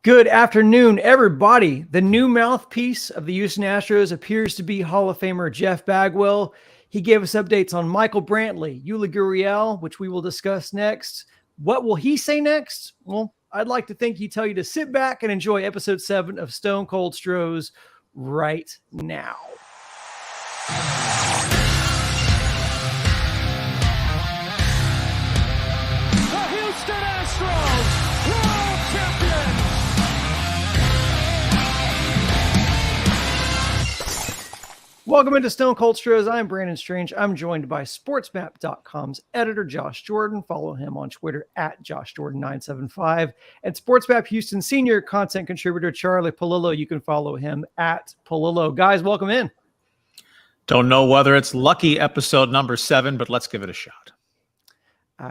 Good afternoon, everybody. The new mouthpiece of the Houston Astros appears to be Hall of Famer Jeff Bagwell. He gave us updates on Michael Brantley, Yuli Gurriel, which we will discuss next. What will he say next? Well, I'd like to think he'd tell you to sit back and enjoy episode 7 of Stone Cold Stros right now. The Houston Astros, world champions! Welcome into Stone Cold Stros. I'm Brandon Strange. I'm joined by SportsMap.com's editor, Josh Jordan. Follow him on Twitter at JoshJordan975. And SportsMap Houston senior content contributor, Charlie Palillo. You can follow him at Palillo. Guys, welcome in. Don't know whether it's lucky episode number 7, but let's give it a shot.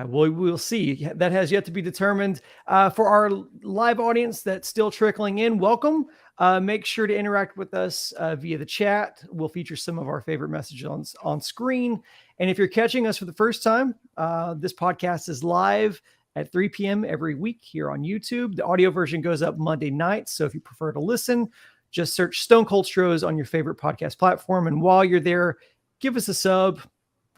We'll see. That has yet to be determined. For our live audience that's still trickling in, welcome. Make sure to interact with us via the chat. We'll feature some of our favorite messages on screen. And if you're catching us for the first time, this podcast is live at 3 p.m. every week here on YouTube. The audio version goes up Monday night. So if you prefer to listen, just search Stone Cold Stros on your favorite podcast platform. And while you're there, give us a sub.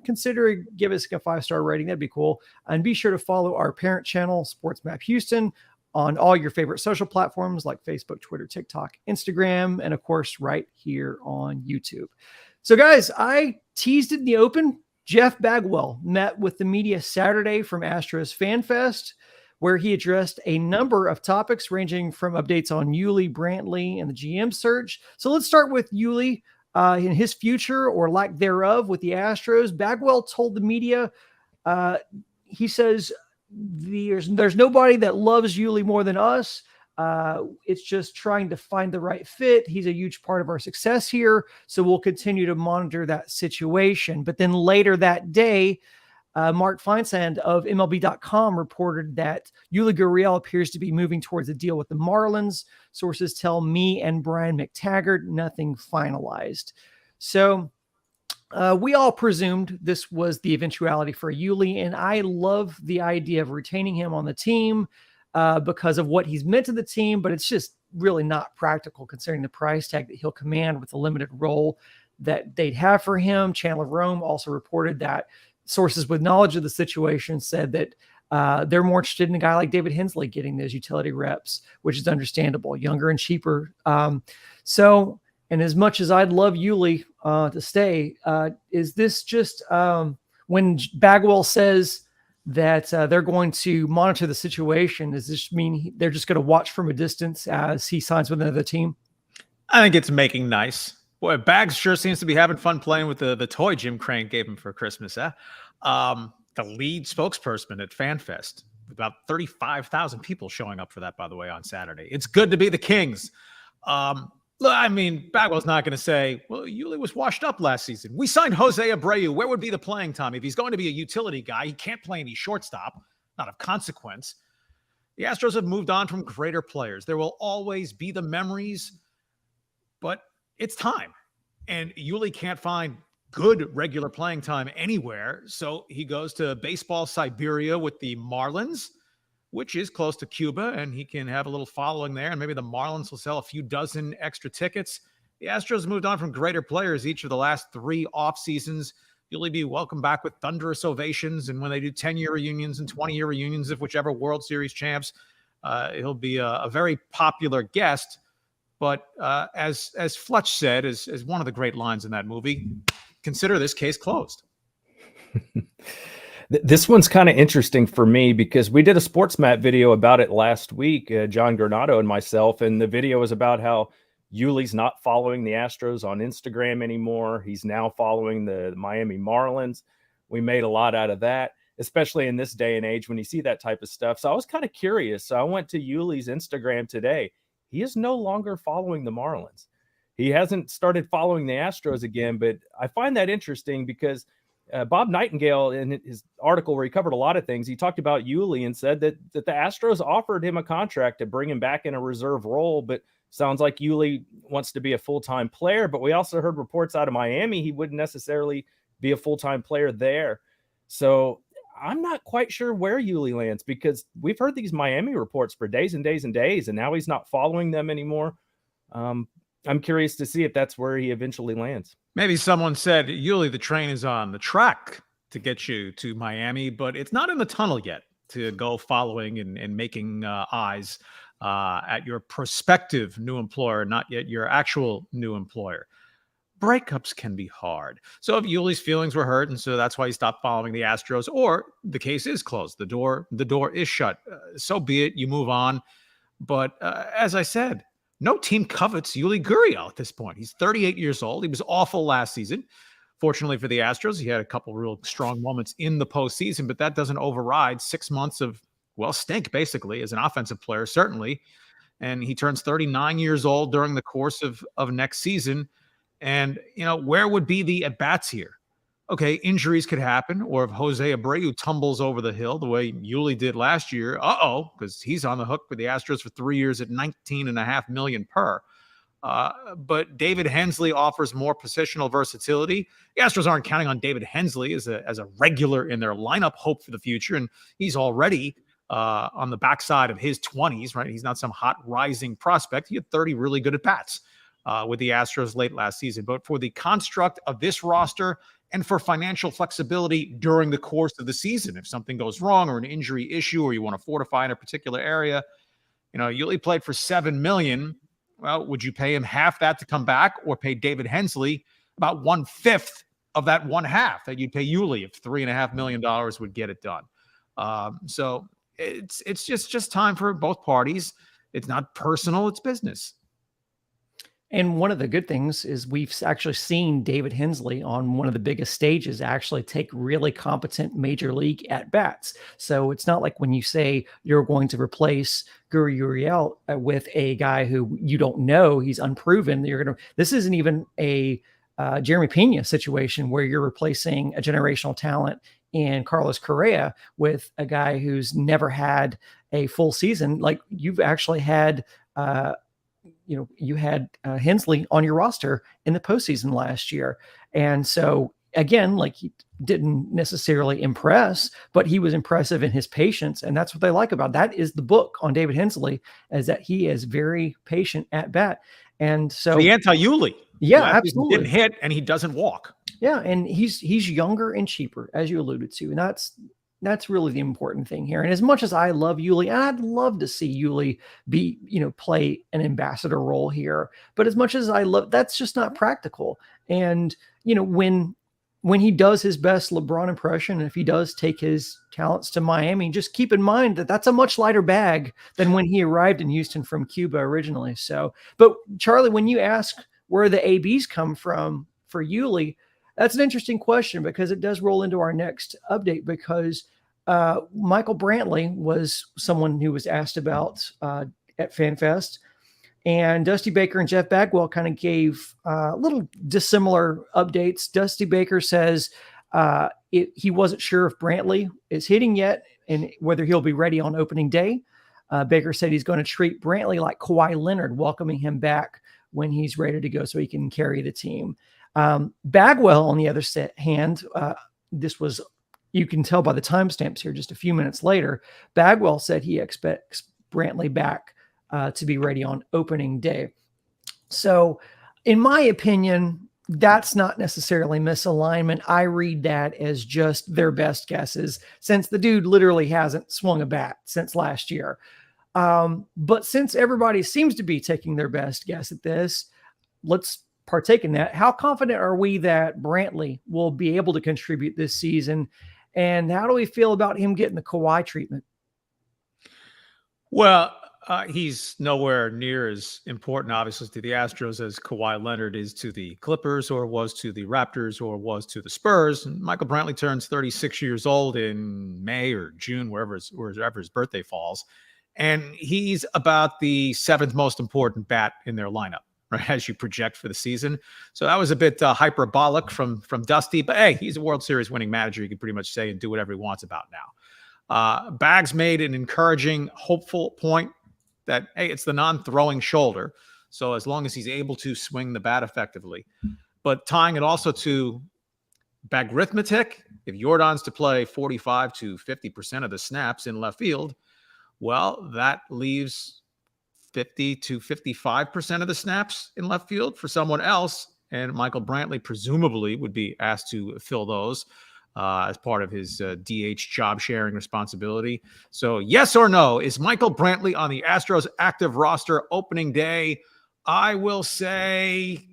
Consider give us a 5-star rating. That'd be cool. And be sure to follow our parent channel, SportsMap Houston, on all your favorite social platforms like Facebook, Twitter, TikTok, Instagram, and of course, right here on YouTube. So guys, I teased it in the open. Jeff Bagwell met with the media Saturday from Astros Fan Fest, where he addressed a number of topics ranging from updates on Yuli, Brantley, and the GM search. So let's start with Yuli. In his future or lack thereof with the Astros. Bagwell told the media, he says, there's nobody that loves Yuli more than us. It's just trying to find the right fit. He's a huge part of our success here. So we'll continue to monitor that situation. But then later that day, Mark Feinsand of MLB.com reported that Yuli Gurriel appears to be moving towards a deal with the Marlins. Sources tell me and Brian McTaggart nothing finalized. So we all presumed this was the eventuality for Yuli, and I love the idea of retaining him on the team because of what he's meant to the team, but it's just really not practical considering the price tag that he'll command with the limited role that they'd have for him. Chandler Rome also reported that sources with knowledge of the situation said that they're more interested in a guy like David Hensley getting those utility reps, which is understandable, younger and cheaper. And as much as I'd love Yuli to stay, is this just when Bagwell says that they're going to monitor the situation, does this mean they're just going to watch from a distance as he signs with another team? I think it's making nice. Boy, Bags sure seems to be having fun playing with the toy Jim Crane gave him for Christmas. The lead spokesperson at FanFest, about 35,000 people showing up for that, by the way, on Saturday. It's good to be the Kings. I mean, Bagwell's not going to say, well, Yuli was washed up last season. We signed Jose Abreu. Where would be the playing time? If he's going to be a utility guy, he can't play any shortstop, not of consequence. The Astros have moved on from greater players. There will always be the memories, but it's time. And Yuli can't find good regular playing time anywhere. So he goes to baseball Siberia with the Marlins, which is close to Cuba, and he can have a little following there. And maybe the Marlins will sell a few dozen extra tickets. The Astros moved on from greater players each of the last 3 off seasons. You'll be welcomed back with thunderous ovations. And when they do 10-year reunions and 20-year reunions of whichever World Series champs, he'll be a very popular guest. But as Fletch said, as one of the great lines in that movie, consider this case closed. This one's kind of interesting for me because we did a SportsMap video about it last week, John Granado and myself, and the video was about how Yuli's not following the Astros on Instagram anymore. He's now following the Miami Marlins. We made a lot out of that, especially in this day and age when you see that type of stuff. So I was kind of curious. So I went to Yuli's Instagram today. He is no longer following the Marlins. He hasn't started following the Astros again, but I find that interesting because Bob Nightingale, in his article where he covered a lot of things, he talked about Yuli and said that the Astros offered him a contract to bring him back in a reserve role, but sounds like Yuli wants to be a full-time player. But we also heard reports out of Miami he wouldn't necessarily be a full-time player there. So I'm not quite sure where Yuli lands, because we've heard these Miami reports for days and days and days, and now he's not following them anymore. I'm curious to see if that's where he eventually lands. Maybe someone said, Yuli, the train is on the track to get you to Miami, but it's not in the tunnel yet to go following and making eyes at your prospective new employer, not yet your actual new employer. Breakups can be hard. So if Yuli's feelings were hurt, and so that's why he stopped following the Astros, or the case is closed, the door is shut, so be it, you move on. But as I said, no team covets Yuli Gurriel at this point. He's 38 years old. He was awful last season. Fortunately for the Astros, he had a couple real strong moments in the postseason, but that doesn't override 6 months of, well, stink, basically, as an offensive player, certainly. And he turns 39 years old during the course of next season. And, where would be the at-bats here? Okay, injuries could happen, or if Jose Abreu tumbles over the hill the way Yuli did last year, because he's on the hook with the Astros for 3 years at $19.5 million per. But David Hensley offers more positional versatility. The Astros aren't counting on David Hensley as a regular in their lineup hope for the future, and he's already on the backside of his 20s, right? He's not some hot rising prospect. He had 30 really good at-bats with the Astros late last season. But for the construct of this roster and for financial flexibility during the course of the season, if something goes wrong or an injury issue or you want to fortify in a particular area, Yuli played for $7 million. Well, would you pay him half that to come back, or pay David Hensley about 1/5 of that one half that you'd pay Yuli if $3.5 million would get it done? So it's just time for both parties. It's not personal, it's business. And one of the good things is we've actually seen David Hensley on one of the biggest stages actually take really competent major league at bats. So it's not like when you say you're going to replace Gurriel with a guy who you don't know, he's unproven. This isn't even a Jeremy Pena situation where you're replacing a generational talent in Carlos Correa with a guy who's never had a full season. Like you've actually had, you had Hensley on your roster in the postseason last year. And so again, like he didn't necessarily impress, but he was impressive in his patience. And that's what they like about that is the book on David Hensley, is that he is very patient at bat. And so the anti-Yuli. Yeah, absolutely. He didn't hit and he doesn't walk. Yeah. And he's younger and cheaper, as you alluded to. And that's really the important thing here. And as much as I love Yuli, and I'd love to see Yuli be, play an ambassador role here, but as much as I love, that's just not practical. And, when he does his best LeBron impression, and if he does take his talents to Miami, just keep in mind that that's a much lighter bag than when he arrived in Houston from Cuba originally. So, but Charlie, when you ask where the ABs come from for Yuli, that's an interesting question because it does roll into our next update because Michael Brantley was someone who was asked about at FanFest, and Dusty Baker and Jeff Bagwell kind of gave little dissimilar updates. Dusty Baker says he wasn't sure if Brantley is hitting yet and whether he'll be ready on opening day. Baker said he's going to treat Brantley like Kawhi Leonard, welcoming him back when he's ready to go so he can carry the team. Bagwell, on the other hand, this was, you can tell by the timestamps here, just a few minutes later, Bagwell said he expects Brantley back to be ready on opening day. So in my opinion, that's not necessarily misalignment. I read that as just their best guesses since the dude literally hasn't swung a bat since last year. But since everybody seems to be taking their best guess at this, let's partake in that. How confident are we that Brantley will be able to contribute this season? And how do we feel about him getting the Kawhi treatment? Well, he's nowhere near as important, obviously, to the Astros as Kawhi Leonard is to the Clippers or was to the Raptors or was to the Spurs. And Michael Brantley turns 36 years old in May or June, wherever his birthday falls. And he's about the 7th most important bat in their lineup, right, as you project for the season. So that was a bit hyperbolic from Dusty. But, hey, he's a World Series winning manager. You can pretty much say and do whatever he wants about now. Bags made an encouraging, hopeful point that, hey, it's the non-throwing shoulder. So as long as he's able to swing the bat effectively. But tying it also to Bagrithmetic, if Jordan's to play 45 to 50% of the snaps in left field, well, that leaves 50 to 55% of the snaps in left field for someone else. And Michael Brantley presumably would be asked to fill those as part of his DH job sharing responsibility. So yes or no, is Michael Brantley on the Astros active roster opening day? I will say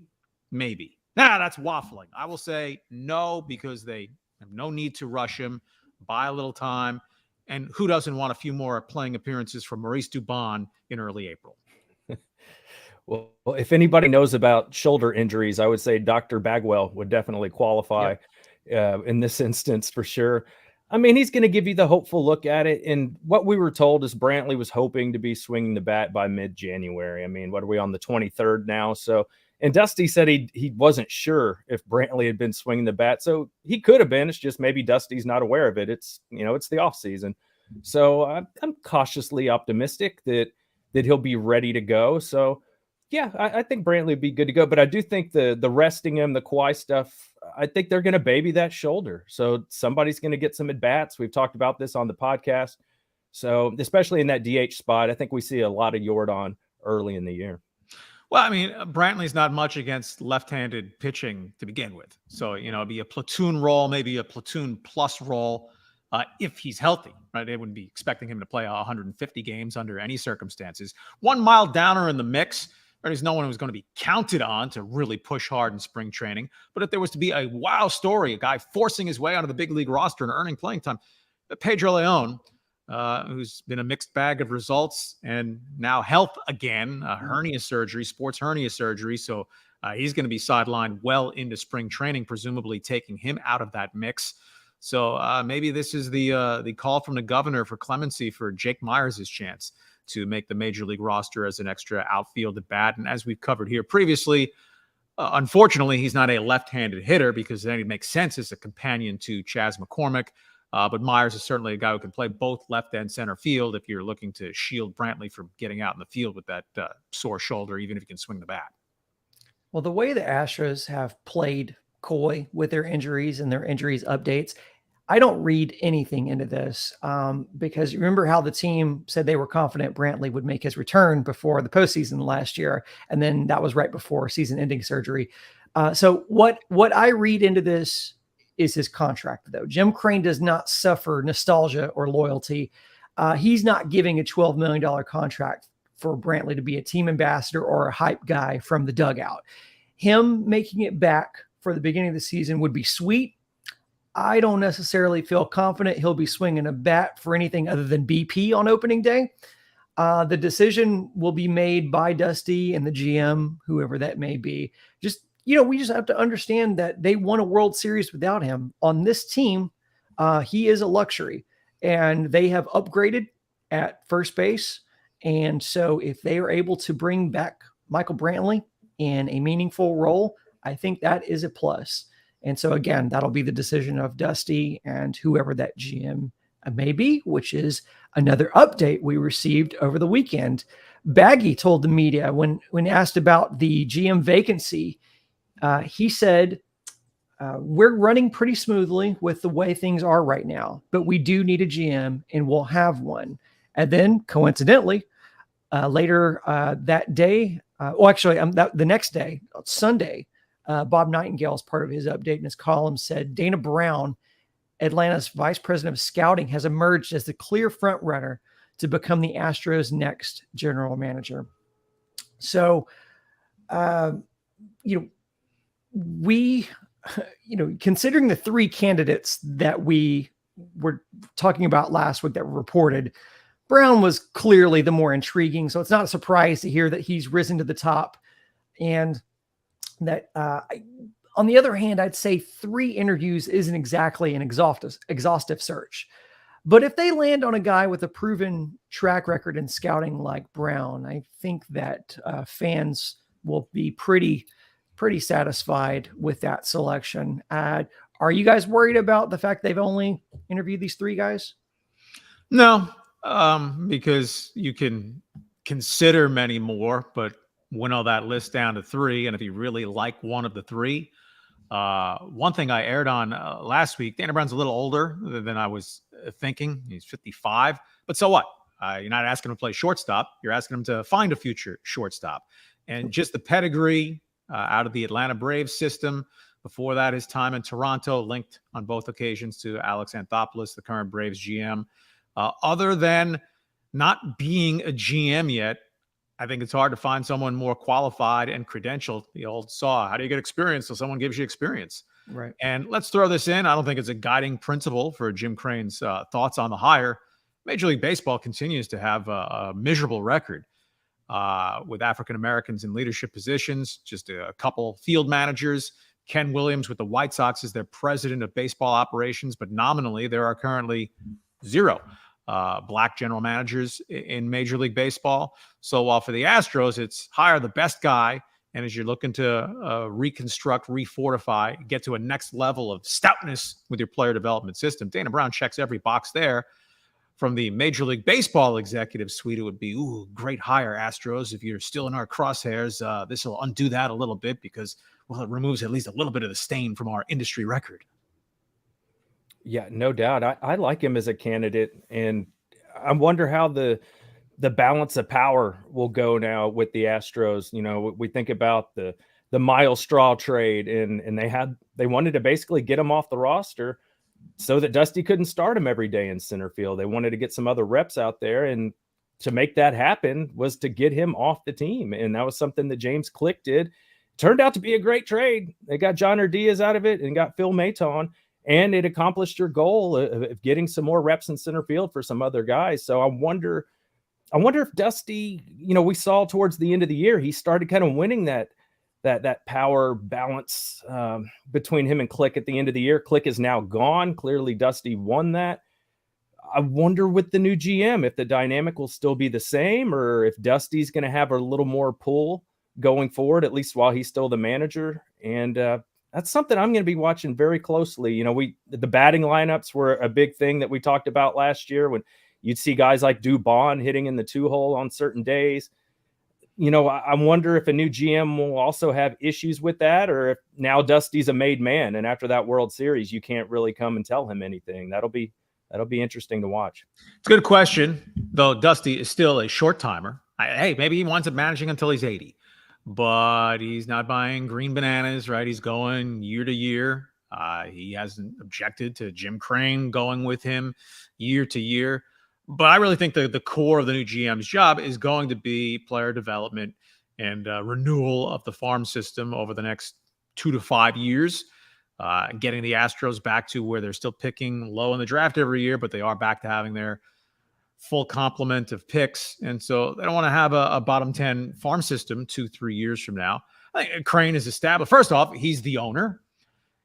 maybe. That's waffling. I will say no, because they have no need to rush him. Buy a little time. And who doesn't want a few more playing appearances from Maurice Dubon in early April? Well, if anybody knows about shoulder injuries, I would say Dr. Bagwell would definitely qualify in this instance for sure. I mean, he's going to give you the hopeful look at it. And what we were told is Brantley was hoping to be swinging the bat by mid-January. I mean, what are we on, the 23rd now? So, and Dusty said he wasn't sure if Brantley had been swinging the bat. So he could have been. It's just maybe Dusty's not aware of it. It's, it's the off season. So I'm cautiously optimistic that he'll be ready to go. So yeah, I think Brantley would be good to go. But I do think the resting him, the Kawhi stuff, I think they're going to baby that shoulder. So somebody's going to get some at-bats. We've talked about this on the podcast. So especially in that DH spot, I think we see a lot of Jordan early in the year. Well, I mean, Brantley's not much against left-handed pitching to begin with. So, it'd be a platoon role, maybe a platoon plus role if he's healthy, right? They wouldn't be expecting him to play 150 games under any circumstances. One mild downer in the mix. There's no one who's going to be counted on to really push hard in spring training. But if there was to be a wow story, a guy forcing his way onto the big league roster and earning playing time, Pedro Leon, who's been a mixed bag of results and now health again, hernia surgery, sports hernia surgery. So he's going to be sidelined well into spring training, presumably taking him out of that mix. So maybe this is the call from the governor for clemency for Jake Myers' chance to make the major league roster as an extra outfield at bat. And as we've covered here previously, unfortunately, he's not a left-handed hitter, because then it makes sense as a companion to Chas McCormick. But Myers is certainly a guy who can play both left and center field if you're looking to shield Brantley from getting out in the field with that sore shoulder, even if he can swing the bat. Well, the way the Astros have played coy with their injuries and their injuries updates, I don't read anything into this because remember how the team said they were confident Brantley would make his return before the postseason last year, and then that was right before season-ending surgery. So what I read into this is his contract, though. Jim Crane does not suffer nostalgia or loyalty. He's not giving a $12 million contract for Brantley to be a team ambassador or a hype guy from the dugout. Him making it back for the beginning of the season would be sweet. I don't necessarily feel confident he'll be swinging a bat for anything other than BP on opening day. The decision will be made by Dusty and the GM, whoever that may be. We just have to understand that they won a World Series without him. On this team, he is a luxury, and they have upgraded at first base. And so if they are able to bring back Michael Brantley in a meaningful role, I think that is a plus. And so, again, that'll be the decision of Dusty and whoever that GM may be, which is another update we received over the weekend. Baggy told the media when asked about the GM vacancy, he said, we're running pretty smoothly with the way things are right now, but we do need a GM and we'll have one. And then coincidentally, later that day, the next day, Sunday, Bob Nightingale, as part of his update in his column, said Dana Brown, Atlanta's vice president of scouting, has emerged as the clear front runner to become the Astros' next general manager. So, considering the three candidates that we were talking about last week that were reported, Brown was clearly the more intriguing. So it's not a surprise to hear that he's risen to the top. And that on the other hand, I'd say 3 interviews isn't exactly an exhaustive search. But if they land on a guy with a proven track record in scouting like Brown, I think that fans will be pretty satisfied with that selection. Are you guys worried about the fact they've only interviewed these 3 guys? No, because you can consider many more, but winnow that list down to 3. And if you really like one of the 3, One thing I aired on last week, Dana Brown's a little older than I was thinking. He's 55, but so what? You're not asking him to play shortstop. You're asking him to find a future shortstop. And just the pedigree out of the Atlanta Braves system. Before that, his time in Toronto, linked on both occasions to Alex Anthopoulos, the current Braves GM. Other than not being a GM yet, I think it's hard to find someone more qualified and credentialed. The old saw, how do you get experience? So someone gives you experience. Right. And let's throw this in. I don't think it's a guiding principle for Jim Crane's thoughts on the hire. Major League Baseball continues to have a miserable record with African Americans in leadership positions, just a couple field managers. Ken Williams with the White Sox is their president of baseball operations, but nominally there are currently 0 black general managers in Major League Baseball. So while for the Astros, it's hire the best guy, and as you're looking to reconstruct, refortify, get to a next level of stoutness with your player development system, Dana Brown checks every box there. From the Major League Baseball executive suite, it would be, ooh, great hire, Astros. If you're still in our crosshairs, this will undo that a little bit because, well, it removes at least a little bit of the stain from our industry record. Yeah, no doubt. I like him as a candidate, and I wonder how the balance of power will go now with the Astros. You know, we think about the Miles Straw trade, and they wanted to basically get him off the roster so that Dusty couldn't start him every day in center field. They wanted to get some other reps out there, and to make that happen was to get him off the team, and that was something that James Click did. Turned out to be a great trade. They got John Diaz out of it and got Phil Maton. And it accomplished your goal of getting some more reps in center field for some other guys. So I wonder if Dusty, you know, we saw towards the end of the year, he started kind of winning that power balance between him and Click at the end of the year. Click is now gone. Clearly Dusty won that. I wonder with the new GM, if the dynamic will still be the same, or if Dusty's going to have a little more pull going forward, at least while he's still the manager. And, that's something I'm going to be watching very closely. You know, the batting lineups were a big thing that we talked about last year when you'd see guys like Dubon hitting in the 2-hole on certain days. You know, I wonder if a new GM will also have issues with that, or if now Dusty's a made man, and after that World Series, you can't really come and tell him anything. That'll be interesting to watch. It's a good question, though. Dusty is still a short timer. Hey, maybe he winds up managing until he's 80. But he's not buying green bananas, right? He's going year to year. He hasn't objected to Jim Crane going with him year to year. But I really think the core of the new GM's job is going to be player development and renewal of the farm system over the next 2 to 5 years, getting the Astros back to where they're still picking low in the draft every year, but they are back to having their full complement of picks. And so they don't want to have a bottom 10 farm system 2-3 years from now. I think Crane is established. First off, he's the owner.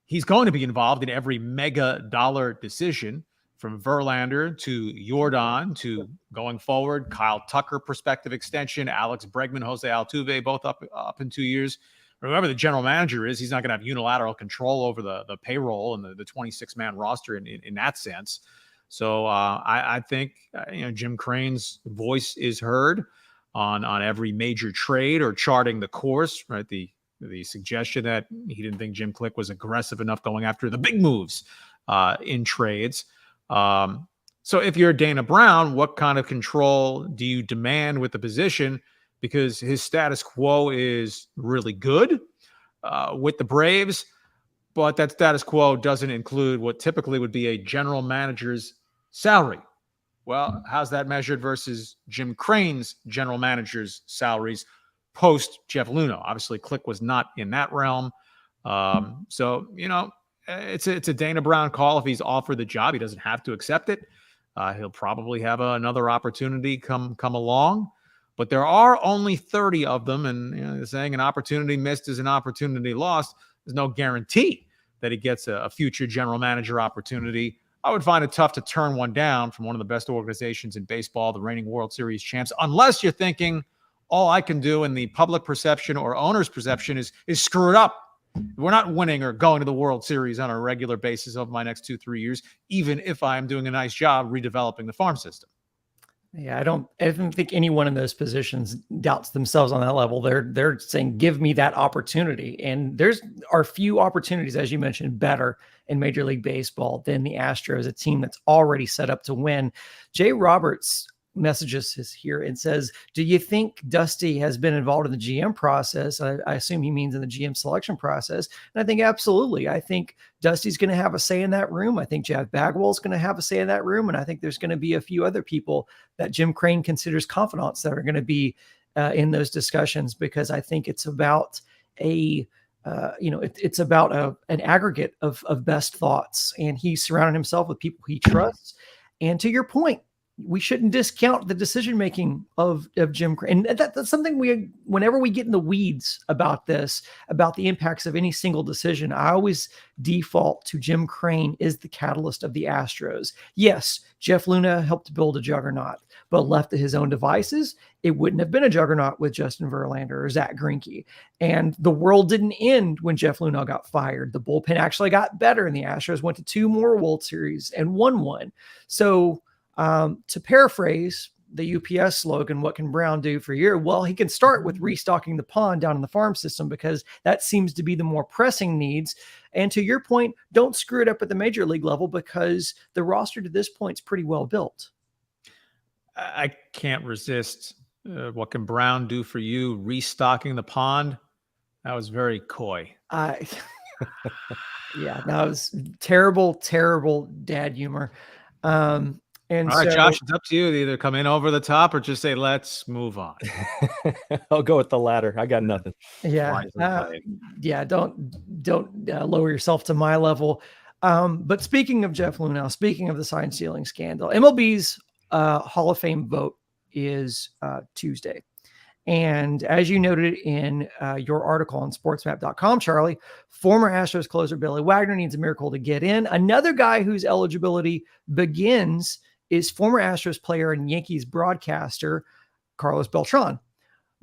He's going to be involved in every mega dollar decision, from Verlander to Jordan to going forward, Kyle Tucker prospective extension, Alex Bregman, Jose Altuve, both up in 2 years. Whoever the general manager is, he's not going to have unilateral control over the payroll and the 26-man roster in that sense. So I think Jim Crane's voice is heard on every major trade or charting the course, right? The suggestion that he didn't think Jim Click was aggressive enough going after the big moves in trades. So if you're Dana Brown, what kind of control do you demand with the position? Because his status quo is really good with the Braves, but that status quo doesn't include what typically would be a general manager's salary. Well, how's that measured versus Jim Crane's general manager's salaries post Jeff Luhnow? Obviously, Click was not in that realm. So, it's a Dana Brown call. If he's offered the job, he doesn't have to accept it. He'll probably have another opportunity come along. But there are only 30 of them, and saying an opportunity missed is an opportunity lost. There's no guarantee that he gets a future general manager opportunity. I would find it tough to turn one down from one of the best organizations in baseball, the reigning World Series champs, unless you're thinking all I can do in the public perception or owner's perception is screw it up. We're not winning or going to the World Series on a regular basis over my next 2-3 years, even if I'm doing a nice job redeveloping the farm system. Yeah, I don't think anyone in those positions doubts themselves on that level. They're saying, give me that opportunity. And there's are few opportunities, as you mentioned, better in Major League Baseball than the Astros, a team that's already set up to win. Jay Roberts messages us here and says, do you think Dusty has been involved in the GM process? I assume he means in the GM selection process. And I think absolutely. I think Dusty's going to have a say in that room. I think Jeff Bagwell's going to have a say in that room. And I think there's going to be a few other people that Jim Crane considers confidants that are going to be in those discussions, because I think it's about it's about an aggregate of best thoughts, and he's surrounded himself with people he trusts. And to your point, we shouldn't discount the decision making of Jim Crane. And that's something whenever we get in the weeds about this, about the impacts of any single decision, I always default to Jim Crane is the catalyst of the Astros. Yes, Jeff Luna helped build a juggernaut, but left to his own devices, it wouldn't have been a juggernaut with Justin Verlander or Zach Greinke. And the world didn't end when Jeff Luna got fired. The bullpen actually got better, and the Astros went to 2 more World Series and won one. So, to paraphrase the UPS slogan, what can Brown do for a year? Well, he can start with restocking the pond down in the farm system, because that seems to be the more pressing needs. And to your point, don't screw it up at the major league level, because the roster to this point is pretty well built. I can't resist. What can Brown do for you? Restocking the pond? That was very coy. Yeah, that was terrible, terrible dad humor. And all right, Josh, it's up to you to either come in over the top or just say, let's move on. I'll go with the latter. I got nothing. Yeah. Don't lower yourself to my level. But speaking of Jeff Luna, speaking of the sign stealing scandal, MLB's Hall of Fame vote is Tuesday. And as you noted in your article on sportsmap.com, Charlie, former Astros closer Billy Wagner needs a miracle to get in. Another guy whose eligibility begins is former Astros player and Yankees broadcaster Carlos Beltran.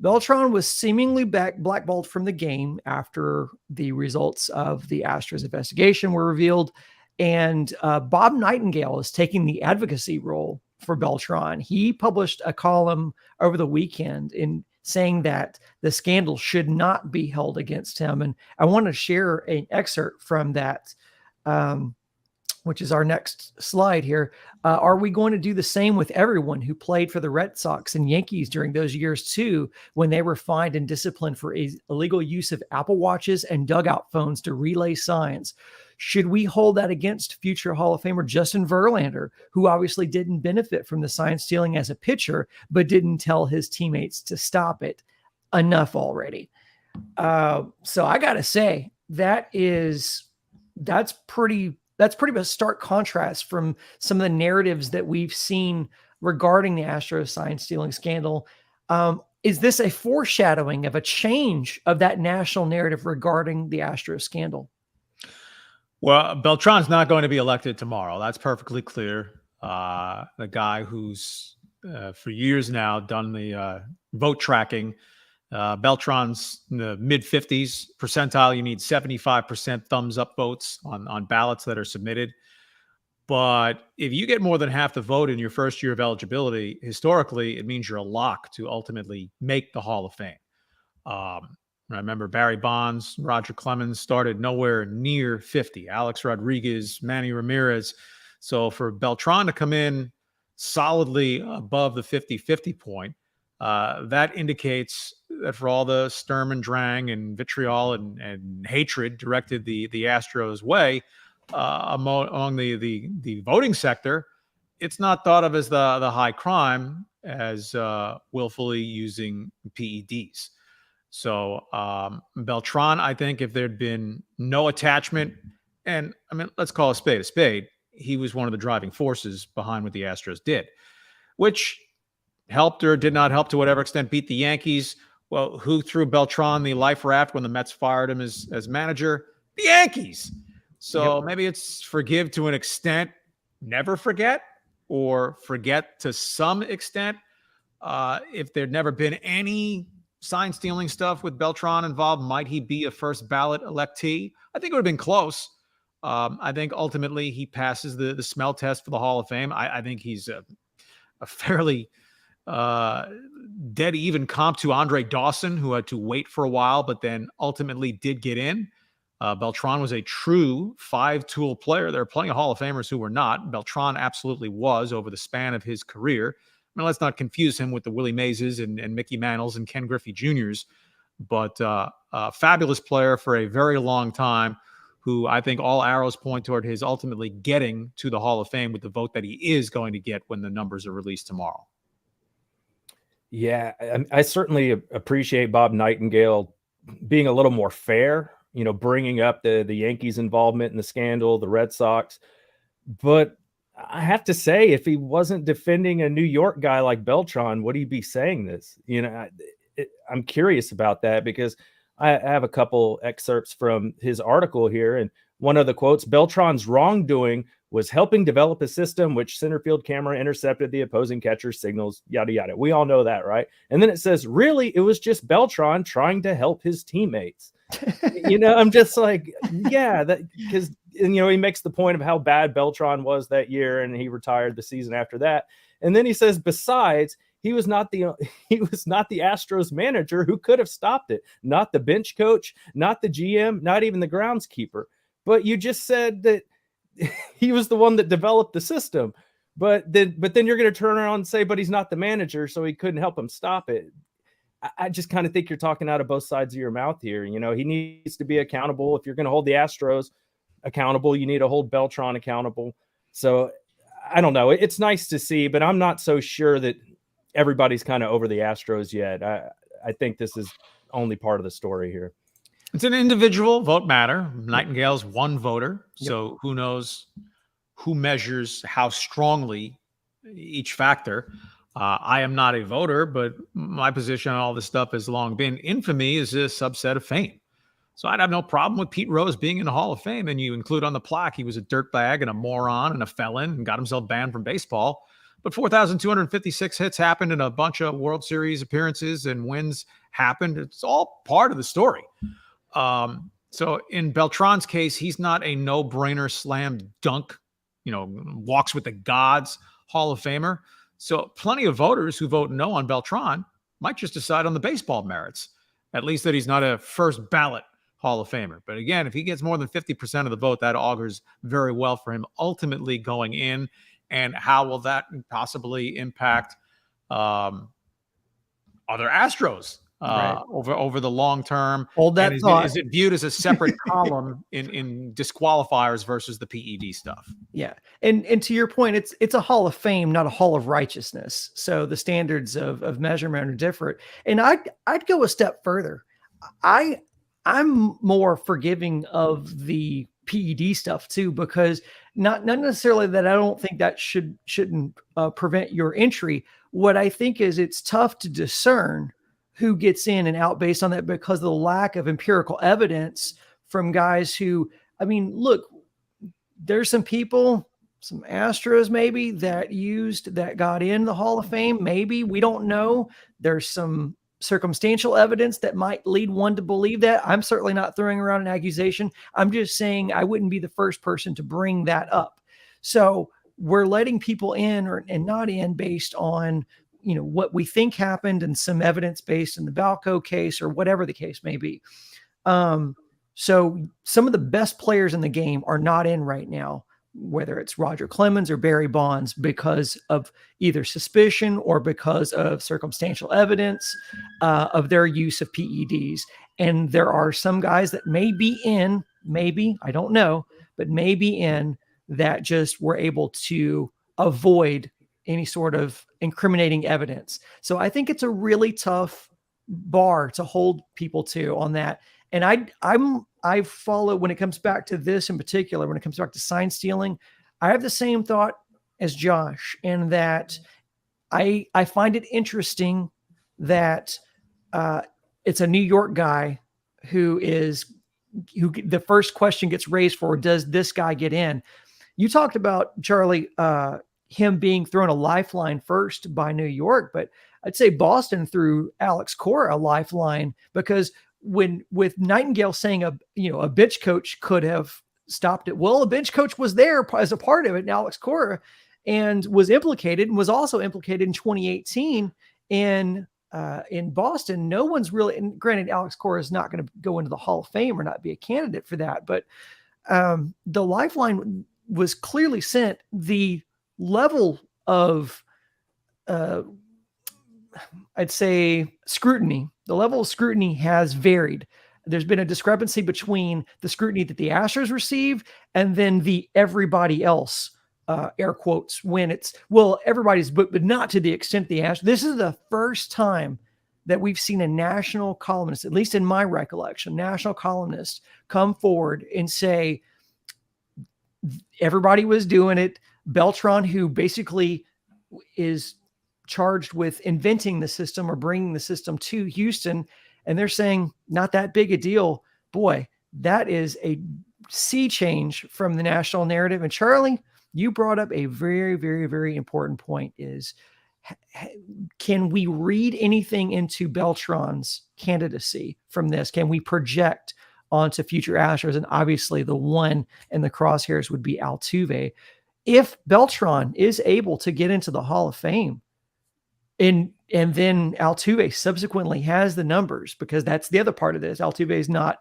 Beltran was seemingly blackballed from the game after the results of the Astros investigation were revealed. And Bob Nightingale is taking the advocacy role for Beltran. He published a column over the weekend in saying that the scandal should not be held against him. And I want to share an excerpt from that, which is our next slide here. Are we going to do the same with everyone who played for the Red Sox and Yankees during those years too, when they were fined and disciplined for illegal use of Apple Watches and dugout phones to relay signs? Should we hold that against future Hall of Famer Justin Verlander, who obviously didn't benefit from the sign stealing as a pitcher, but didn't tell his teammates to stop it? Enough already. So I got to say, that's pretty much a stark contrast from some of the narratives that we've seen regarding the Astros sign stealing scandal. Is this a foreshadowing of a change of that national narrative regarding the Astros scandal? Well, Beltran's not going to be elected tomorrow. That's perfectly clear. The guy who's for years now done the vote tracking. Beltran's in the mid-50s percentile. You need 75% thumbs up votes on ballots that are submitted. But if you get more than half the vote in your first year of eligibility, historically, it means you're a lock to ultimately make the Hall of Fame. I remember Barry Bonds, Roger Clemens started nowhere near 50. Alex Rodriguez, Manny Ramirez. So for Beltran to come in solidly above the 50-50 point, that indicates that for all the sturm and drang and vitriol and hatred directed the Astros way among the voting sector, it's not thought of as the high crime as willfully using PEDs. So Beltran, I think if there'd been no attachment, and I mean, let's call a spade, he was one of the driving forces behind what the Astros did, which helped or did not help to whatever extent beat the Yankees. Well, who threw Beltran the life raft when the Mets fired him as manager? The Yankees. So maybe it's forgive to an extent, never forget, or forget to some extent. If there'd never been any sign stealing stuff with Beltran involved, might he be a first ballot electee? I think it would have been close. I think ultimately he passes the smell test for the Hall of Fame. I think he's a fairly dead even comp to Andre Dawson, who had to wait for a while, but then ultimately did get in. Beltran was a true 5-tool player. There are plenty of Hall of Famers who were not. Beltran absolutely was over the span of his career. I mean, let's not confuse him with the Willie Mazes and Mickey Mantles and Ken Griffey Jr.'s, but a fabulous player for a very long time, who I think all arrows point toward his ultimately getting to the Hall of Fame with the vote that he is going to get when the numbers are released tomorrow. Yeah, I certainly appreciate Bob Nightingale being a little more fair, bringing up the Yankees' involvement in the scandal, the Red Sox. But I have to say, if he wasn't defending a New York guy like Beltran, would he be saying this? I'm curious about that, because I have a couple excerpts from his article here. And one of the quotes, Beltran's wrongdoing was helping develop a system which center field camera intercepted the opposing catcher's signals, yada, yada. We all know that, right? And then it says, really, it was just Beltran trying to help his teammates. I'm just like, yeah, that, because, he makes the point of how bad Beltran was that year, and he retired the season after that. And then he says, besides, he was not the Astros manager who could have stopped it. Not the bench coach, not the GM, not even the groundskeeper. But you just said that he was the one that developed the system. But then you're going to turn around and say, but he's not the manager, so he couldn't help him stop it. I just kind of think you're talking out of both sides of your mouth here. He needs to be accountable. If you're going to hold the Astros accountable, you need to hold Beltran accountable. So I don't know. It's nice to see, but I'm not so sure that everybody's kind of over the Astros yet. I think this is only part of the story here. It's an individual vote matter. Nightingale's one voter. So who knows who measures how strongly each factor. I am not a voter, but my position on all this stuff has long been infamy is a subset of fame. So I'd have no problem with Pete Rose being in the Hall of Fame, and you include on the plaque he was a dirtbag and a moron and a felon and got himself banned from baseball. But 4,256 hits happened and a bunch of World Series appearances and wins happened. It's all part of the story. So in Beltran's case, he's not a no-brainer slam dunk, walks with the gods Hall of Famer. So plenty of voters who vote no on Beltran might just decide on the baseball merits, at least that he's not a first ballot Hall of Famer. But again, if he gets more than 50% of the vote, that augurs very well for him ultimately going in. And how will that possibly impact other Astros over the long term? Hold that thought. Is it viewed as a separate column in disqualifiers versus the PED stuff? Yeah. And to your point, it's a Hall of Fame, not a Hall of Righteousness. So the standards of measurement are different. And I'd go a step further. I'm more forgiving of the PED stuff too, because not necessarily that I don't think that shouldn't prevent your entry. What I think is it's tough to discern who gets in and out based on that because of the lack of empirical evidence from guys who, look, there's some people, some Astros maybe that got in the Hall of Fame. Maybe, we don't know. There's some circumstantial evidence that might lead one to believe that. I'm certainly not throwing around an accusation. I'm just saying I wouldn't be the first person to bring that up. So we're letting people in and not in based on, what we think happened and some evidence based in the Balco case or whatever the case may be. So some of the best players in the game are not in right now, whether it's Roger Clemens or Barry Bonds, because of either suspicion or because of circumstantial evidence of their use of PEDs. And there are some guys that may be in, maybe, I don't know, but maybe in that just were able to avoid any sort of incriminating evidence. So I think it's a really tough bar to hold people to on that. And I follow, when it comes back to this in particular, when it comes back to sign stealing, I have the same thought as Josh, in that I find it interesting that it's a New York guy who the first question gets raised for, does this guy get in? You talked about, Charlie, him being thrown a lifeline first by New York, but I'd say Boston threw Alex Cora a lifeline, because with Nightingale saying a bench coach could have stopped it. Well, a bench coach was there as a part of it. And Alex Cora and was also implicated in 2018 in Boston. No one's really, and granted, Alex Cora is not going to go into the Hall of Fame or not be a candidate for that, but the lifeline was clearly sent. The level of, I'd say, scrutiny, the level of scrutiny has varied. There's been a discrepancy between the scrutiny that the Astros receive and then the everybody else, air quotes, when it's, well, everybody's booked, but not to the extent the Astros. This is the first time that we've seen a national columnist, at least in my recollection, national columnist come forward and say, everybody was doing it. Beltran, who basically is charged with inventing the system or bringing the system to Houston, and they're saying not that big a deal. Boy, that is a sea change from the national narrative. And Charlie, you brought up a very, very, very important point: is can we read anything into Beltran's candidacy from this? Can we project onto future Astros? And obviously the one in the crosshairs would be Altuve. If Beltran is able to get into the Hall of Fame, and then Altuve subsequently has the numbers, because that's the other part of this. Altuve is not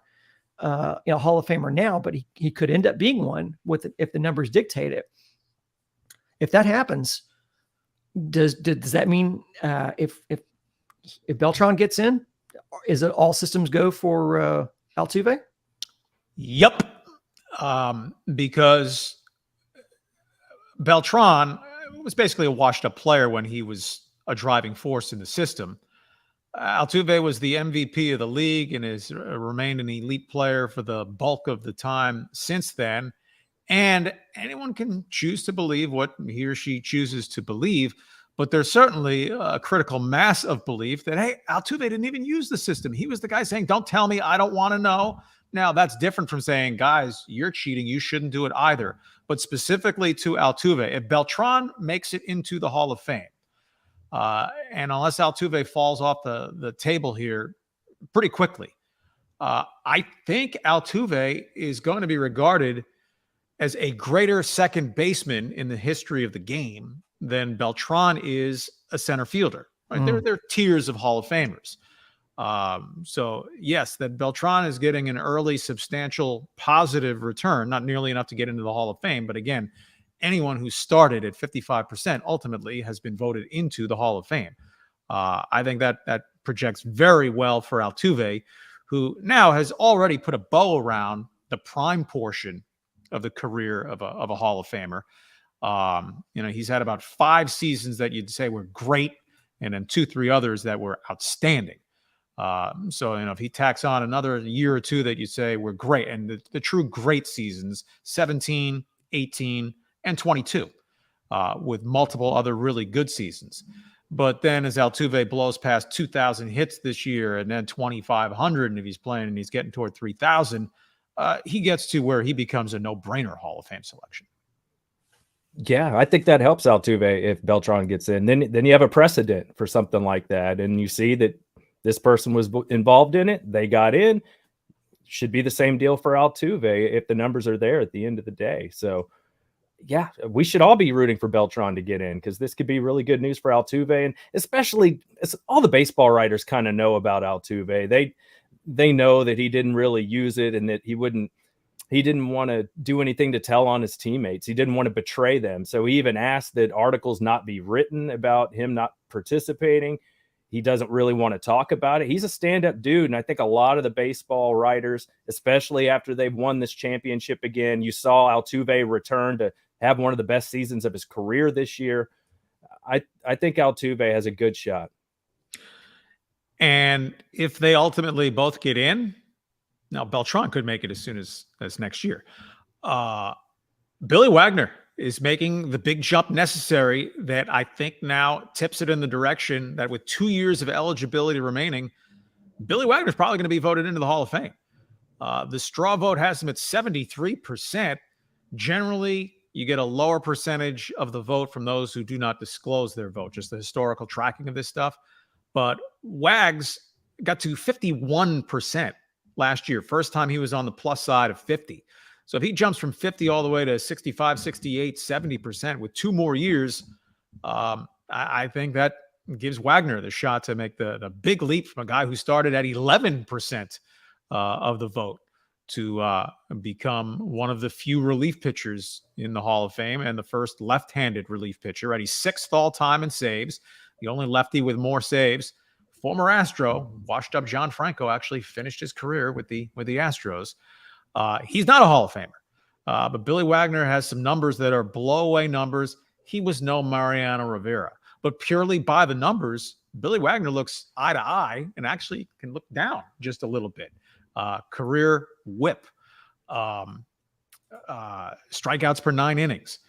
a Hall of Famer now, but he could end up being one if the numbers dictate it. If that happens, does that mean if Beltran gets in, is it all systems go for Altuve? Yep. Because Beltran was basically a washed up player when he was a driving force in the system. Altuve was the MVP of the league and has remained an elite player for the bulk of the time since then. And anyone can choose to believe what he or she chooses to believe, but there's certainly a critical mass of belief that, hey, Altuve didn't even use the system. He was the guy saying, don't tell me, I don't want to know. Now, that's different from saying, guys, you're cheating, you shouldn't do it either. But specifically to Altuve, if Beltran makes it into the Hall of Fame, and unless Altuve falls off the table here pretty quickly, I think Altuve is going to be regarded as a greater second baseman in the history of the game than Beltran is a center fielder. Right? They're tiers of Hall of Famers. So yes, that Beltran is getting an early, substantial, positive return, not nearly enough to get into the Hall of Fame. But again, anyone who started at 55% ultimately has been voted into the Hall of Fame. I think that projects very well for Altuve, who now has already put a bow around the prime portion of the career of a Hall of Famer. He's had about 5 seasons that you'd say were great, and then 2-3 others that were outstanding. So if he tacks on another year or 2 that you say were great, and the true great seasons, 17, 18, and 22, with multiple other really good seasons. But then as Altuve blows past 2,000 hits this year, and then 2,500, and if he's playing and he's getting toward 3,000, he gets to where he becomes a no-brainer Hall of Fame selection. Yeah, I think that helps Altuve if Beltran gets in. Then you have a precedent for something like that, and you see that this person was involved in it. They got in. Should be the same deal for Altuve if the numbers are there at the end of the day. So, yeah, we should all be rooting for Beltran to get in, because this could be really good news for Altuve. And especially all the baseball writers kind of know about Altuve. They know that he didn't really use it, and that he didn't want to do anything to tell on his teammates. He didn't want to betray them. So he even asked that articles not be written about him not participating. He doesn't really want to talk about it. He's a stand-up dude, and I think a lot of the baseball writers, especially after they've won this championship again, you saw Altuve return to have one of the best seasons of his career this year. I think Altuve has a good shot. And if they ultimately both get in, now Beltran could make it as soon as next year. Billy Wagner is making the big jump necessary that I think now tips it in the direction that with 2 years of eligibility remaining, Billy Wagner is probably going to be voted into the Hall of Fame. The straw vote has him at 73%. Generally, you get a lower percentage of the vote from those who do not disclose their vote, just the historical tracking of this stuff. But Wags got to 51% last year. First time he was on the plus side of 50. So if he jumps from 50 all the way to 65, 68, 70% with 2 more years, I think that gives Wagner the shot to make the big leap from a guy who started at 11% of the vote to become one of the few relief pitchers in the Hall of Fame and the first left-handed relief pitcher. Right, he's 6th all-time in saves, the only lefty with more saves. Former Astro, washed-up John Franco actually finished his career with the Astros. He's not a Hall of Famer, but Billy Wagner has some numbers that are blow-away numbers. He was no Mariano Rivera, but purely by the numbers, Billy Wagner looks eye to eye and actually can look down just a little bit. Career whip, strikeouts per 9 innings.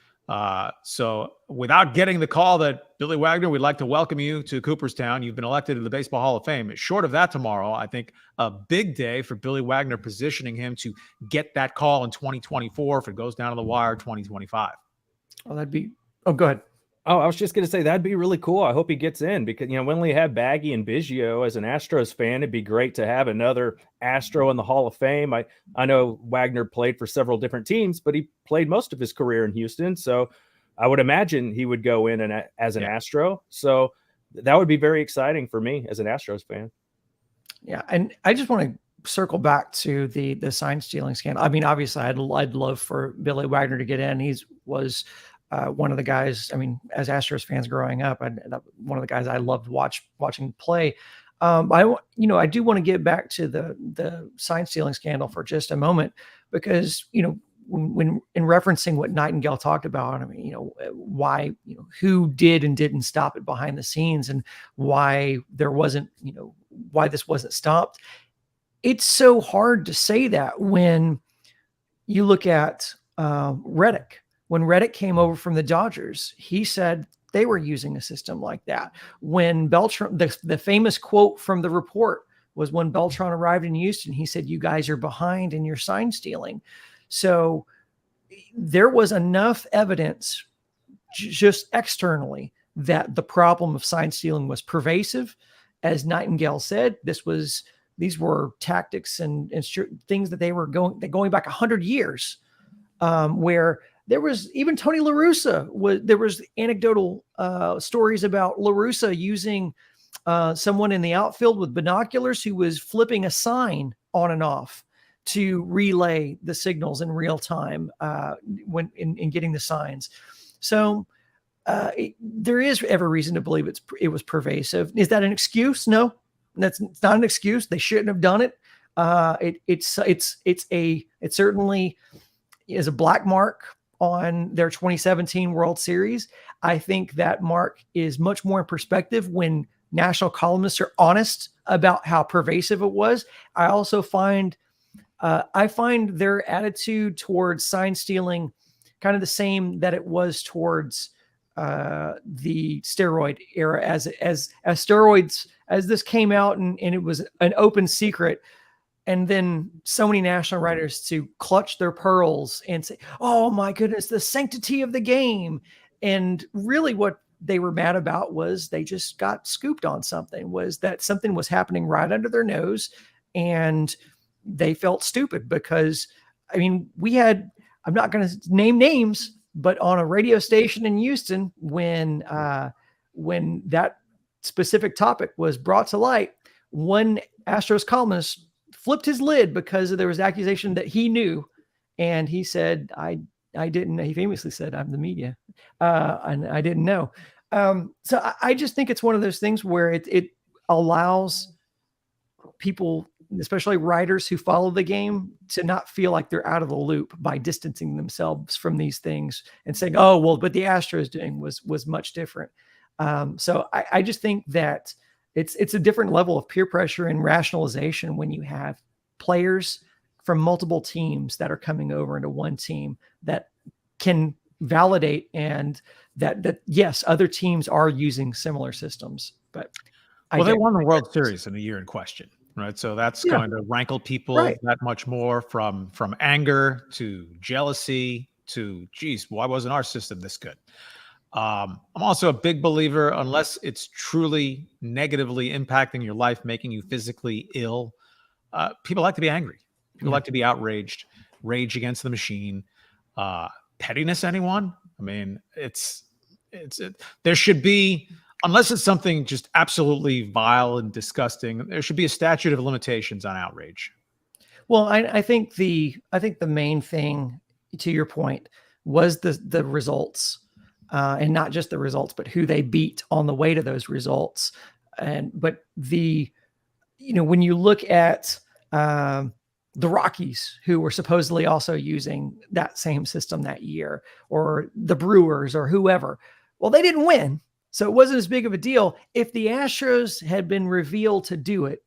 So without getting the call that Billy Wagner, we'd like to welcome you to Cooperstown, you've been elected to the Baseball Hall of Fame. Short of that tomorrow, I think a big day for Billy Wagner, positioning him to get that call in 2024 if it goes down to the wire 2025. Well, that'd be, oh, go ahead. Oh, I was just going to say that'd be really cool. I hope he gets in because, when we have Baggy and Biggio as an Astros fan, it'd be great to have another Astro in the Hall of Fame. I know Wagner played for several different teams, but he played most of his career in Houston. So I would imagine he would go in as an Astro. So that would be very exciting for me as an Astros fan. Yeah. And I just want to circle back to the sign stealing scandal. I mean, obviously I'd love for Billy Wagner to get in. He was one of the guys, I mean, as Astros fans growing up, one of the guys I loved watching play. I do want to get back to the sign stealing scandal for just a moment, because, when in referencing what Nightingale talked about, I mean, why, who did and didn't stop it behind the scenes, and why there wasn't, why this wasn't stopped. It's so hard to say that when you look at Reddick. When Reddick came over from the Dodgers, he said they were using a system like that. When Beltran, the famous quote from the report was when Beltran arrived in Houston, he said, "You guys are behind in your sign stealing." So there was enough evidence just externally that the problem of sign stealing was pervasive. As Nightingale said, these were tactics and things that they were going back 100 years, where there was even Tony La Russa. There was anecdotal stories about La Russa using someone in the outfield with binoculars who was flipping a sign on and off to relay the signals in real time when in getting the signs. So there is every reason to believe it was pervasive. Is that an excuse? No, it's not an excuse. They shouldn't have done it. It certainly is a black mark on their 2017 World Series. I think that mark is much more in perspective when national columnists are honest about how pervasive it was. I also find their attitude towards sign stealing kind of the same that it was towards the steroid era, as steroids, as this came out and it was an open secret. And then so many national writers to clutch their pearls and say, "Oh my goodness, the sanctity of the game." And really what they were mad about was they just got scooped on something, was that something was happening right under their nose. And they felt stupid because, I mean, I'm not going to name names, but on a radio station in Houston, when that specific topic was brought to light, one Astros columnist flipped his lid because there was accusation that he knew. And he said, I didn't know. He famously said, "I'm the media." And I didn't know. So I just think it's one of those things where it allows people, especially writers who follow the game, to not feel like they're out of the loop by distancing themselves from these things and saying, "Oh, well, but the Astros doing was much different." So I just think that it's a different level of peer pressure and rationalization when you have players from multiple teams that are coming over into one team that can validate and that yes, other teams are using similar systems. But they won the World Series in the year in question, right? So that's going to rankle people that much more, from anger to jealousy to, geez, why wasn't our system this good? I'm also a big believer, unless it's truly negatively impacting your life, making you physically ill, people like to be angry. People like to be outraged. Rage Against the Machine, pettiness, anyone? I mean, there should be, unless it's something just absolutely vile and disgusting, there should be a statute of limitations on outrage. Well, I think the main thing, to your point, was the results, and not just the results, but who they beat on the way to those results. But when you look at the Rockies, who were supposedly also using that same system that year, or the Brewers or whoever, well, they didn't win. So it wasn't as big of a deal. If the Astros had been revealed to do it,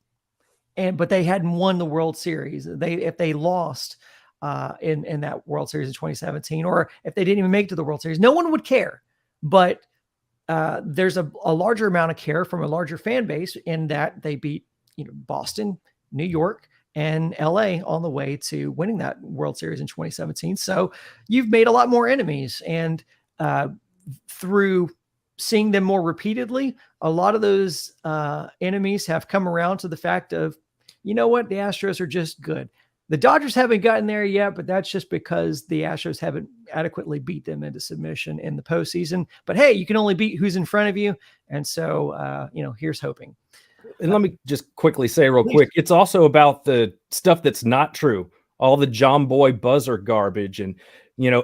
but they hadn't won the World Series, if they lost in that World Series in 2017, or if they didn't even make it to the World Series, no one would care. But there's a larger amount of care from a larger fan base in that they beat Boston, New York, and LA on the way to winning that World Series in 2017. So you've made a lot more enemies, and through seeing them more repeatedly, a lot of those enemies have come around to the fact of, the Astros are just good. The Dodgers haven't gotten there yet, but that's just because the Astros haven't adequately beat them into submission in the postseason. But hey, you can only beat who's in front of you. And so, here's hoping. And let me just quickly say real quick, it's also about the stuff that's not true. All the John Boy buzzer garbage and,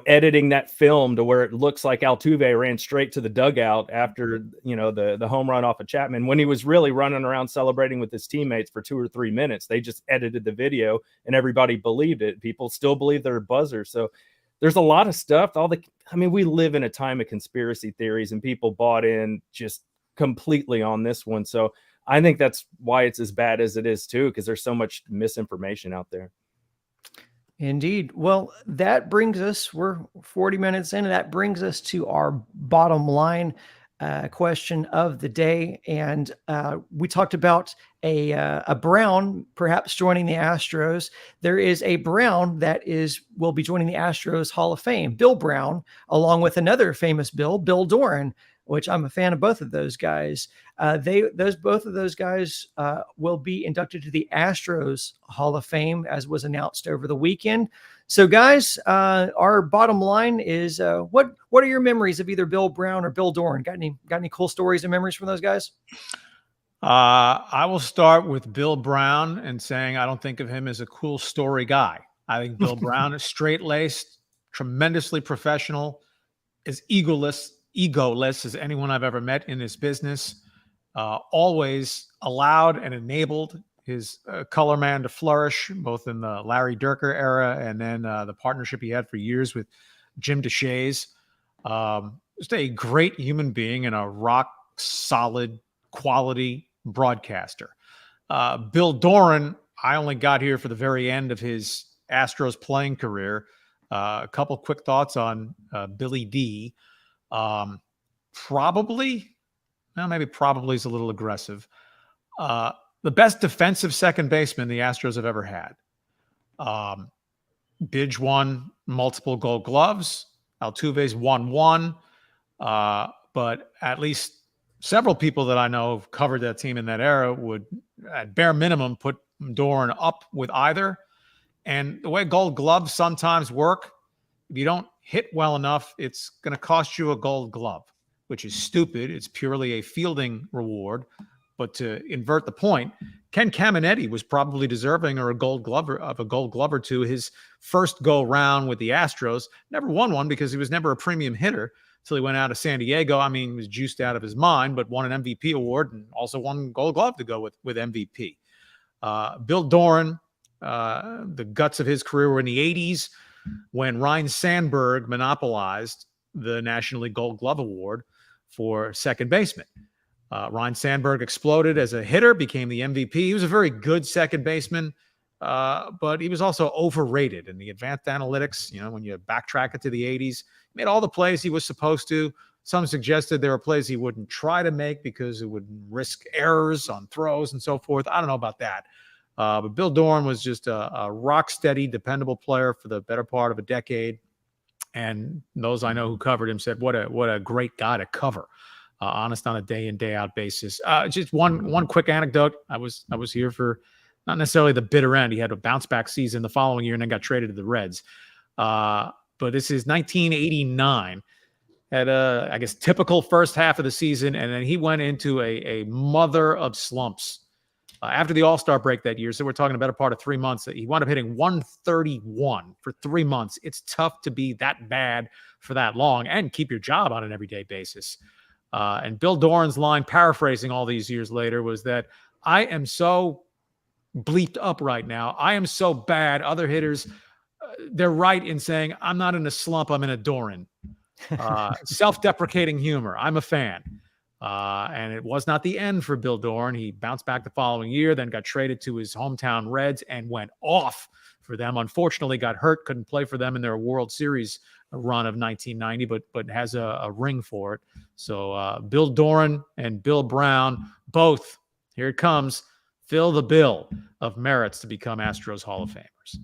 editing that film to where it looks like Altuve ran straight to the dugout after, the home run off of Chapman, when he was really running around celebrating with his teammates for 2 or 3 minutes. They just edited the video and everybody believed it. People still believe they're buzzers. So there's a lot of stuff. We live in a time of conspiracy theories, and people bought in just completely on this one. So I think that's why it's as bad as it is too, because there's so much misinformation out there. Indeed. Well, that brings us, we're 40 minutes in, and that brings us to our bottom line question of the day. And we talked about a Brown perhaps joining the Astros. There is a Brown that will be joining the Astros Hall of Fame, Bill Brown, along with another famous Bill Doran, which I'm a fan of both of those guys. Both of those guys will be inducted to the Astros Hall of Fame, as was announced over the weekend. So, guys, our bottom line is, what are your memories of either Bill Brown or Bill Doran? Got any cool stories and memories from those guys? I will start with Bill Brown and saying I don't think of him as a cool story guy. I think Bill Brown is straight-laced, tremendously professional, as egoless as anyone I've ever met in this business. Always allowed and enabled his color man to flourish, both in the Larry Dierker era and then the partnership he had for years with Jim DeShays. Just a great human being and a rock solid quality broadcaster. Bill Doran, I only got here for the very end of his Astros playing career. A couple quick thoughts on Billy D. Probably is a little aggressive. The best defensive second baseman the Astros have ever had. Bidge won multiple Gold Gloves. Altuve's won one. But at least several people that I know have covered that team in that era would, at bare minimum, put Doran up with either. And the way Gold Gloves sometimes work, if you don't hit well enough, it's going to cost you a Gold Glove, which is stupid. It's purely a fielding reward. But to invert the point, Ken Caminetti was probably deserving of a Gold Glove or two. His first go round with the Astros, never won one because he was never a premium hitter until he went out of San Diego. He was juiced out of his mind, but won an MVP award and also won Gold Glove to go with MVP. Bill Doran, the guts of his career were in the 80s when Ryne Sandberg monopolized the National League Gold Glove Award for second baseman. Ryne Sandberg exploded as a hitter, became the MVP. He was a very good second baseman, but he was also overrated in the advanced analytics. When you backtrack it to the 80s, he made all the plays he was supposed to. Some suggested there were plays he wouldn't try to make because it would risk errors on throws and so forth. I don't know about that. But Bill Doran was just a rock-steady, dependable player for the better part of a decade. And those I know who covered him said, what a great guy to cover. Honest on a day in, day out basis. Just one quick anecdote. I was here for not necessarily the bitter end. He had a bounce back season the following year and then got traded to the Reds. But this is 1989. Had a, I guess, typical first half of the season, and then he went into a mother of slumps after the All-Star break that year. So we're talking about a part of 3 months. He wound up hitting 131 for 3 months. It's tough to be that bad for that long and keep your job on an everyday basis. And Bill Doran's line, paraphrasing all these years later, was that I am so bleeped up right now. I am so bad. Other hitters, they're right in saying I'm not in a slump. I'm in a Doran. Self-deprecating humor. I'm a fan. And it was not the end for Bill Doran. He bounced back the following year, then got traded to his hometown Reds and went off for them. Unfortunately, got hurt, couldn't play for them in their World Series run of 1990, but has a ring for it. So Bill Doran and Bill Brown, both, here it comes, fill the bill of merits to become Astros Hall of Famers.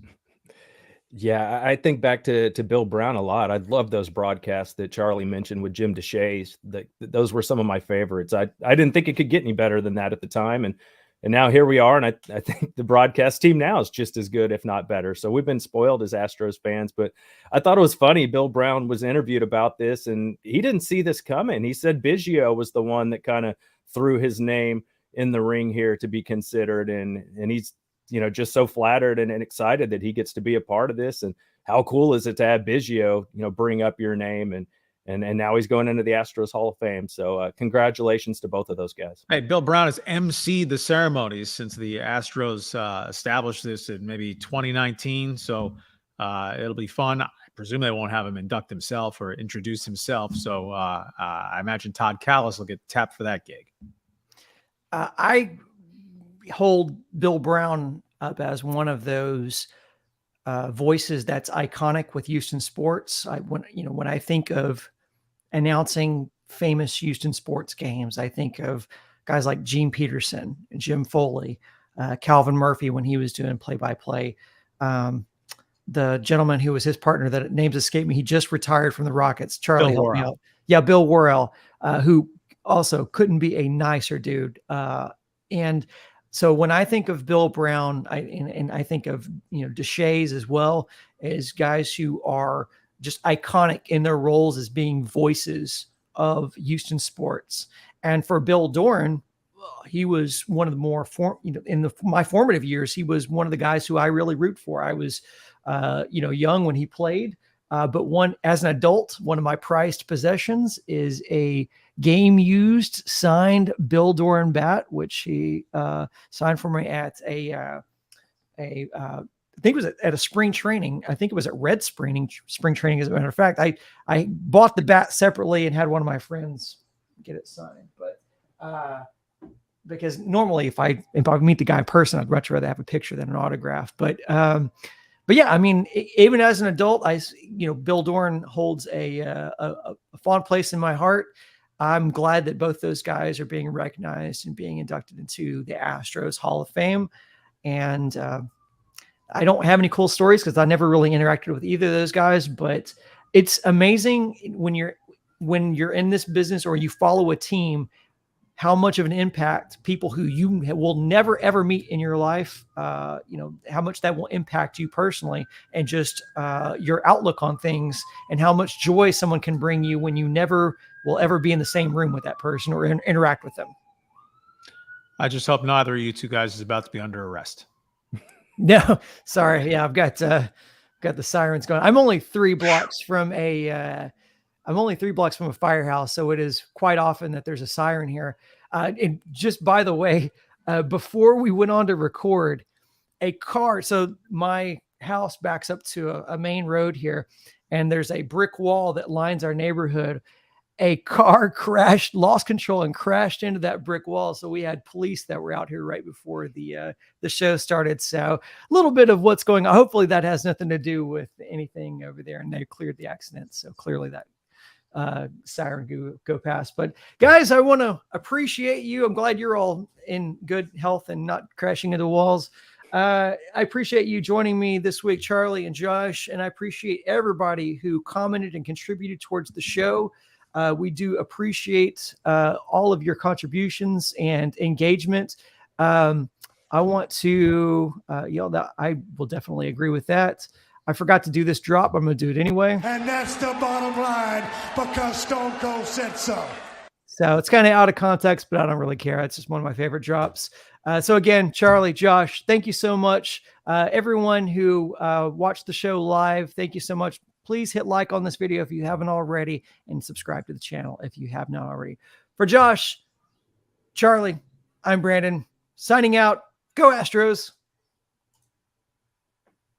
Yeah, I think back to Bill Brown a lot. I love those broadcasts that Charlie mentioned with Jim Deshaies. Those were some of my favorites. I didn't think it could get any better than that at the time. And now here we are. And I think the broadcast team now is just as good, if not better. So we've been spoiled as Astros fans. But I thought it was funny. Bill Brown was interviewed about this, and he didn't see this coming. He said Biggio was the one that kind of threw his name in the ring here to be considered. And he's, just so flattered and excited that he gets to be a part of this. And how cool is it to have Biggio, bring up your name, and now he's going into the Astros Hall of Fame. So congratulations to both of those guys. Hey, Bill Brown has emceed the ceremonies since the Astros established this in maybe 2019. So it'll be fun. I presume they won't have him induct himself or introduce himself. So I imagine Todd Callis will get tapped for that gig. I hold Bill Brown up as one of those voices that's iconic with Houston sports. When I think of announcing famous Houston sports games, I think of guys like Gene Peterson, Jim Foley, Calvin Murphy when he was doing play-by-play. The gentleman who was his partner, that names escape me, he just retired from the Rockets. Charlie, help me out. Yeah, Bill Worrell, who also couldn't be a nicer dude. And so when I think of Bill Brown, I think of Deshaies as well, as guys who are just iconic in their roles as being voices of Houston sports. And for Bill Doran, he was one of the more my formative years. He was one of the guys who I really root for. I was young when he played, but as an adult, one of my prized possessions is a game used signed Bill Doran bat, which he signed for me at I think it was at a spring training. I think it was at Red spring training. As a matter of fact, I bought the bat separately and had one of my friends get it signed. But because normally if I meet the guy in person, I'd much rather have a picture than an autograph. But yeah, I mean, even as an adult, Bill Doran holds a fond place in my heart. I'm glad that both those guys are being recognized and being inducted into the Astros Hall of Fame. And I don't have any cool stories because I never really interacted with either of those guys, but it's amazing when you're in this business or you follow a team, how much of an impact people who you will never, ever meet in your life, how much that will impact you personally and just your outlook on things, and how much joy someone can bring you when you never will ever be in the same room with that person or interact with them. I just hope neither of you two guys is about to be under arrest. No, sorry. Yeah, I've got the sirens going. I'm only 3 blocks from a firehouse, so it is quite often that there's a siren here. And just by the way, before we went on to record, a car. So my house backs up to a main road here, and there's a brick wall that lines our neighborhood. A car crashed, lost control, and crashed into that brick wall. So we had police that were out here right before the show started. So a little bit of what's going on. Hopefully that has nothing to do with anything over there, and they cleared the accident. So clearly that siren go past. But guys, I want to appreciate you. I'm glad you're all in good health and not crashing into walls. I appreciate you joining me this week, Charlie and Josh, and I appreciate everybody who commented and contributed towards the show. We do appreciate all of your contributions and engagement. I want to yell that I will definitely agree with that. I forgot to do this drop. I'm going to do it anyway. And that's the bottom line because Stone Cold said so. So it's kind of out of context, but I don't really care. It's just one of my favorite drops. So again, Charlie, Josh, thank you so much. Everyone who watched the show live, thank you so much. Please hit like on this video if you haven't already, and subscribe to the channel if you have not already. For Josh, Charlie, I'm Brandon, signing out. Go Astros.